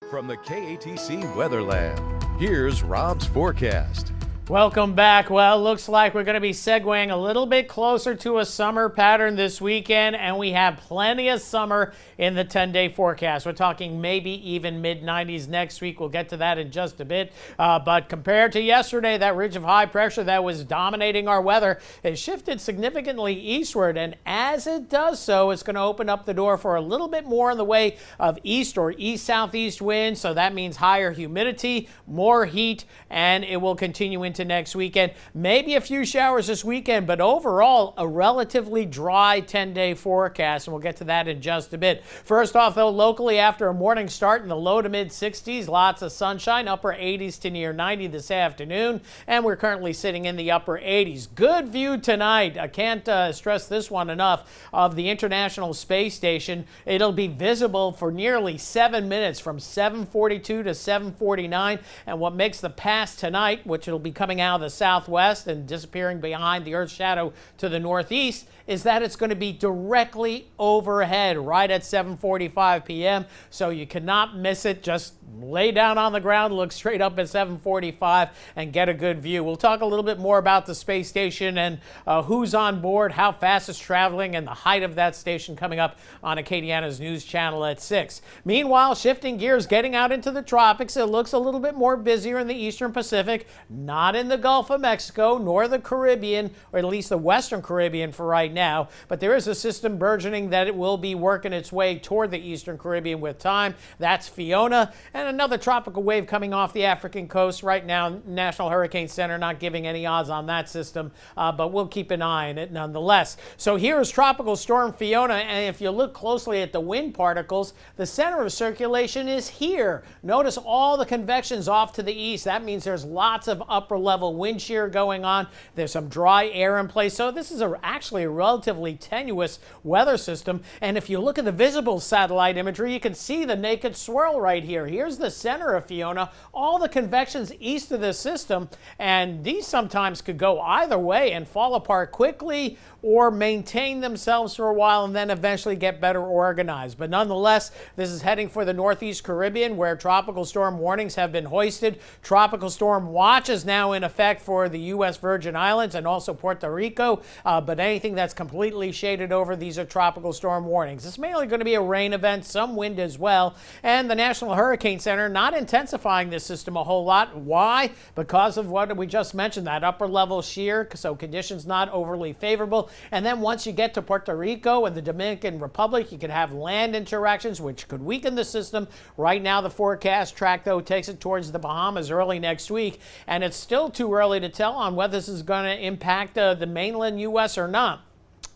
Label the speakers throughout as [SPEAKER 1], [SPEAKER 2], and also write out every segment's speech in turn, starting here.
[SPEAKER 1] From the KATC Weather Lab, here's Rob's forecast.
[SPEAKER 2] Welcome back. Well, looks like we're going to be segueing a little bit closer to a summer pattern this weekend, and we have plenty of summer in the 10-day forecast. We're talking maybe even mid-90s next week. We'll get to that in just a bit. But compared to yesterday, that ridge of high pressure that was dominating our weather has shifted significantly eastward, and as it does so, it's going to open up the door for a little bit more in the way of east or east-southeast winds. So that means higher humidity, more heat, and it will continue into next weekend. Maybe a few showers this weekend, but overall a relatively dry 10-day forecast, and we'll get to that in just a bit. First off, though, locally after a morning start in the low to mid 60s, lots of sunshine, upper 80s to near 90 this afternoon, and we're currently sitting in the upper 80s. Good view tonight. I can't stress this one enough, of the International Space Station. It'll be visible for nearly 7 minutes from 7:42 to 7:49, and what makes the pass tonight, which it'll be coming out of the southwest and disappearing behind the Earth's shadow to the northeast, is that it's going to be directly overhead right at 7:45 p.m. So you cannot miss it. Just lay down on the ground, look straight up at 7:45 and get a good view. We'll talk a little bit more about the space station and who's on board, how fast it's traveling, and the height of that station coming up on Acadiana's news channel at 6. Meanwhile, shifting gears, getting out into the tropics, it looks a little bit more busier in the eastern Pacific, not in the Gulf of Mexico nor the Caribbean, or at least the Western Caribbean for right now, but there is a system burgeoning that it will be working its way toward the Eastern Caribbean with time. That's Fiona, and another tropical wave coming off the African coast. Right now, National Hurricane Center not giving any odds on that system, but we'll keep an eye on it nonetheless. So here is Tropical Storm Fiona, and if you look closely at the wind particles, the center of circulation is here. Notice all the convection's off to the east. That means there's lots of upper level wind shear going on. There's some dry air in place. So this is actually a relatively tenuous weather system. And if you look at the visible satellite imagery, you can see the naked swirl right here. Here's the center of Fiona, all the convections east of the system, and these sometimes could go either way and fall apart quickly or maintain themselves for a while and then eventually get better organized. But nonetheless, this is heading for the Northeast Caribbean, where tropical storm warnings have been hoisted. Tropical storm watch is now in effect for the U.S. Virgin Islands and also Puerto Rico, but anything that's completely shaded over, these are tropical storm warnings. It's mainly going to be a rain event, some wind as well, and the National Hurricane Center not intensifying this system a whole lot. Why? Because of what we just mentioned, that upper level shear, so conditions not overly favorable. And then once you get to Puerto Rico and the Dominican Republic, you could have land interactions, which could weaken the system. Right now, the forecast track, though, takes it towards the Bahamas early next week, and it's still too early to tell on whether this is going to impact the mainland U.S. or not.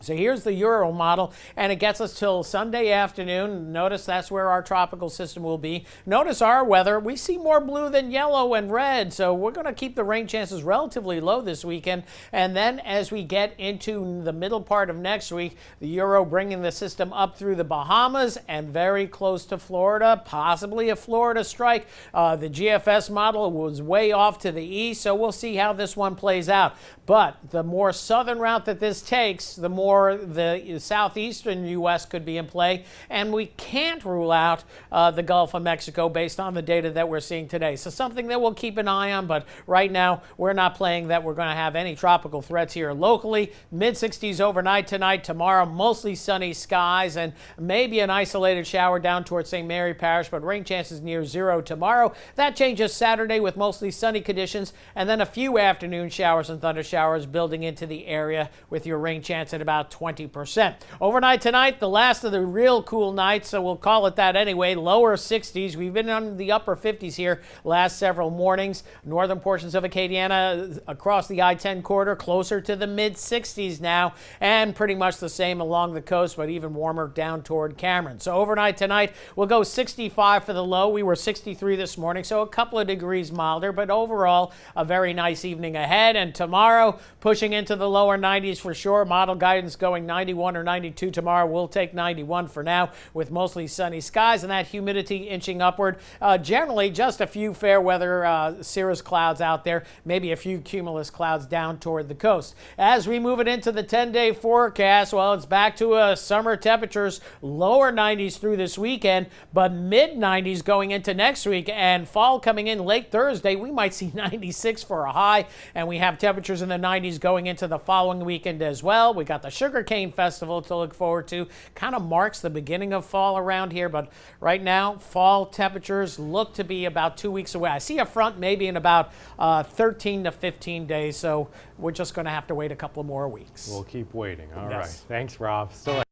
[SPEAKER 2] So here's the Euro model, and it gets us till Sunday afternoon. Notice that's where our tropical system will be. Notice our weather. We see more blue than yellow and red, so we're going to keep the rain chances relatively low this weekend. And then as we get into the middle part of next week, the Euro bringing the system up through the Bahamas and very close to Florida, possibly a Florida strike. The GFS model was way off to the east, so we'll see how this one plays out. But the more southern route that this takes, the more the southeastern U.S. could be in play, and we can't rule out the Gulf of Mexico based on the data that we're seeing today. So something that we'll keep an eye on, but right now we're not playing that we're going to have any tropical threats here locally. Mid-60s overnight tonight. Tomorrow, mostly sunny skies and maybe an isolated shower down towards St. Mary Parish, but rain chances near zero tomorrow. That changes Saturday with mostly sunny conditions, and then a few afternoon showers and thunder showers building into the area with your rain chance at about 20%. Overnight tonight, the last of the real cool nights, so we'll call it that anyway. Lower 60s. We've been on the upper 50s here last several mornings. Northern portions of Acadiana across the I-10 corridor closer to the mid 60s now, and pretty much the same along the coast, but even warmer down toward Cameron. So overnight tonight, we'll go 65 for the low. We were 63 this morning, so a couple of degrees milder, but overall a very nice evening ahead. And tomorrow, pushing into the lower 90s for sure. Model guidance records going 91 or 92 tomorrow. We'll take 91 for now with mostly sunny skies and that humidity inching upward. Generally, just a few fair weather cirrus clouds out there, maybe a few cumulus clouds down toward the coast. As we move it into the 10-day forecast, well, it's back to summer temperatures, lower 90s through this weekend, but mid-90s going into next week, and fall coming in late Thursday. We might see 96 for a high, and we have temperatures in the 90s going into the following weekend as well. We got the Sugarcane Festival to look forward to. Kind of marks the beginning of fall around here, but right now, fall temperatures look to be about 2 weeks away. I see a front maybe in about 13 to 15 days, so we're just going to have to wait a couple more weeks.
[SPEAKER 3] We'll keep waiting. All right.
[SPEAKER 2] Yes.
[SPEAKER 3] Thanks, Rob. Still